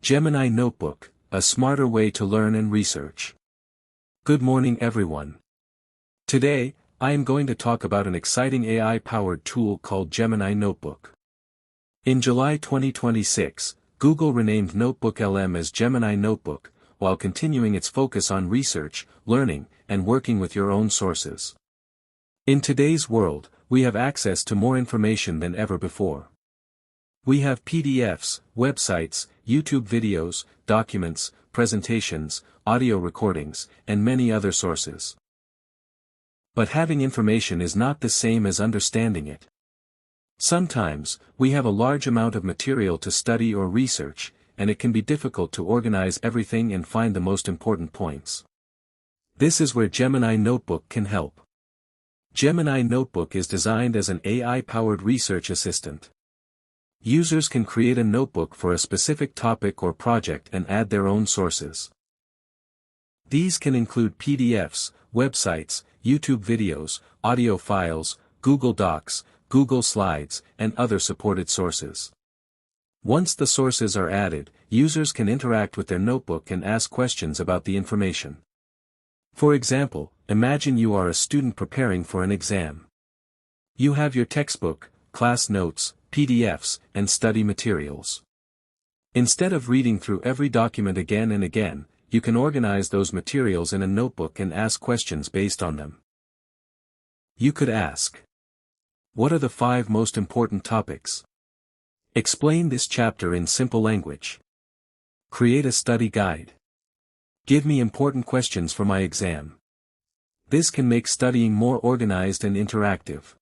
Gemini Notebook, a smarter way to learn and research. Good morning everyone. Today, I am going to talk about an exciting AI-powered tool called Gemini Notebook. In July 2026, Google renamed NotebookLM as Gemini Notebook, while continuing its focus on research, learning, and working with your own sources. In today's world, we have access to more information than ever before. We have PDFs, websites, YouTube videos, documents, presentations, audio recordings, and many other sources. But having information is not the same as understanding it. Sometimes, we have a large amount of material to study or research, and it can be difficult to organize everything and find the most important points. This is where Gemini Notebook can help. Gemini Notebook is designed as an AI-powered research assistant. Users can create a notebook for a specific topic or project and add their own sources. These can include PDFs, websites, YouTube videos, audio files, Google Docs, Google Slides, and other supported sources. Once the sources are added, users can interact with their notebook and ask questions about the information. For example, imagine you are a student preparing for an exam. You have your textbook, class notes, PDFs, and study materials. Instead of reading through every document again and again, you can organize those materials in a notebook and ask questions based on them. You could ask: what are the 5 most important topics? Explain this chapter in simple language. Create a study guide. Give me important questions for my exam. This can make studying more organized and interactive.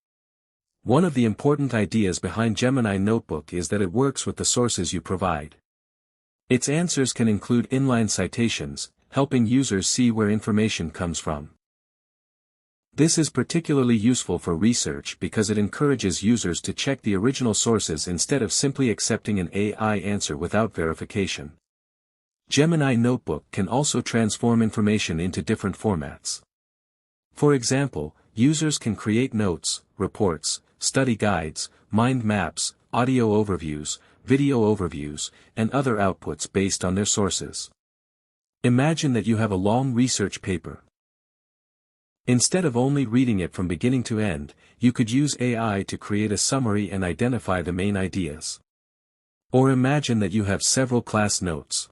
One of the important ideas behind Gemini Notebook is that it works with the sources you provide. Its answers can include inline citations, helping users see where information comes from. This is particularly useful for research because it encourages users to check the original sources instead of simply accepting an AI answer without verification. Gemini Notebook can also transform information into different formats. For example, users can create notes, reports, study guides, mind maps, audio overviews, video overviews, and other outputs based on their sources. Imagine that you have a long research paper. Instead of only reading it from beginning to end, you could use AI to create a summary and identify the main ideas. Or imagine that you have several class notes.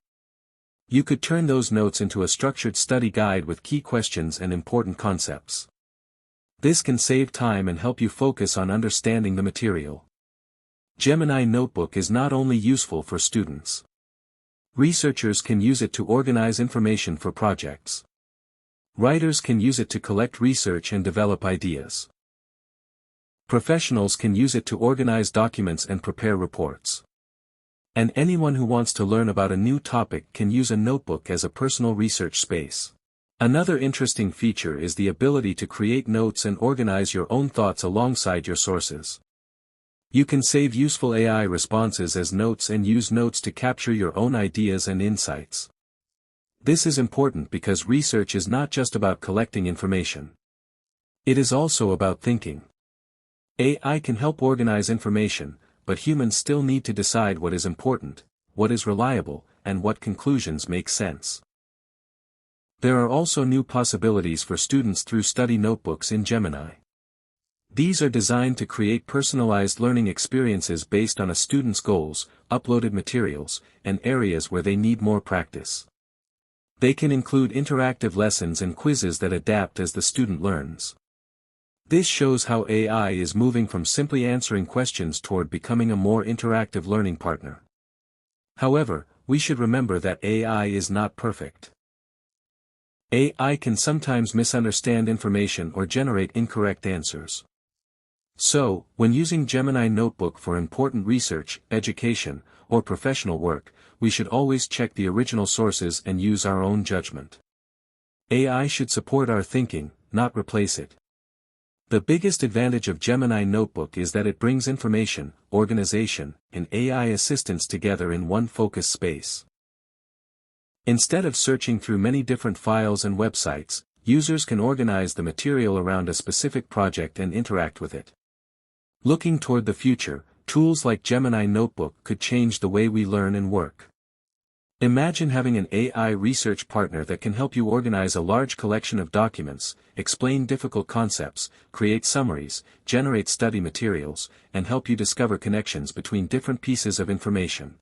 You could turn those notes into a structured study guide with key questions and important concepts. This can save time and help you focus on understanding the material. Gemini Notebook is not only useful for students. Researchers can use it to organize information for projects. Writers can use it to collect research and develop ideas. Professionals can use it to organize documents and prepare reports. And anyone who wants to learn about a new topic can use a notebook as a personal research space. Another interesting feature is the ability to create notes and organize your own thoughts alongside your sources. You can save useful AI responses as notes and use notes to capture your own ideas and insights. This is important because research is not just about collecting information. It is also about thinking. AI can help organize information, but humans still need to decide what is important, what is reliable, and what conclusions make sense. There are also new possibilities for students through study notebooks in Gemini. These are designed to create personalized learning experiences based on a student's goals, uploaded materials, and areas where they need more practice. They can include interactive lessons and quizzes that adapt as the student learns. This shows how AI is moving from simply answering questions toward becoming a more interactive learning partner. However, we should remember that AI is not perfect. AI can sometimes misunderstand information or generate incorrect answers. So, when using Gemini Notebook for important research, education, or professional work, we should always check the original sources and use our own judgment. AI should support our thinking, not replace it. The biggest advantage of Gemini Notebook is that it brings information, organization, and AI assistance together in one focused space. Instead of searching through many different files and websites, users can organize the material around a specific project and interact with it. Looking toward the future, tools like Gemini Notebook could change the way we learn and work. Imagine having an AI research partner that can help you organize a large collection of documents, explain difficult concepts, create summaries, generate study materials, and help you discover connections between different pieces of information.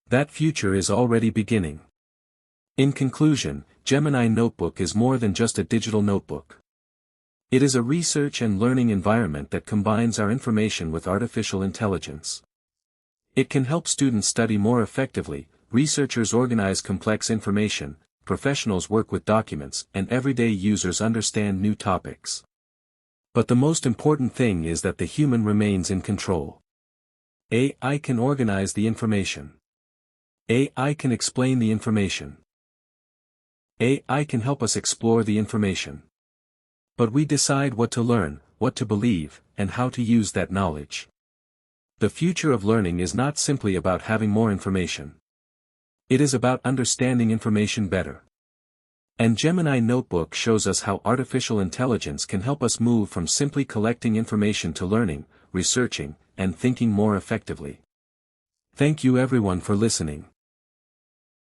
That future is already beginning. In conclusion, Gemini Notebook is more than just a digital notebook. It is a research and learning environment that combines our information with artificial intelligence. It can help students study more effectively, researchers organize complex information, professionals work with documents, and everyday users understand new topics. But the most important thing is that the human remains in control. AI can organize the information. AI can explain the information. AI can help us explore the information. But we decide what to learn, what to believe, and how to use that knowledge. The future of learning is not simply about having more information. It is about understanding information better. And Gemini Notebook shows us how artificial intelligence can help us move from simply collecting information to learning, researching, and thinking more effectively. Thank you everyone for listening.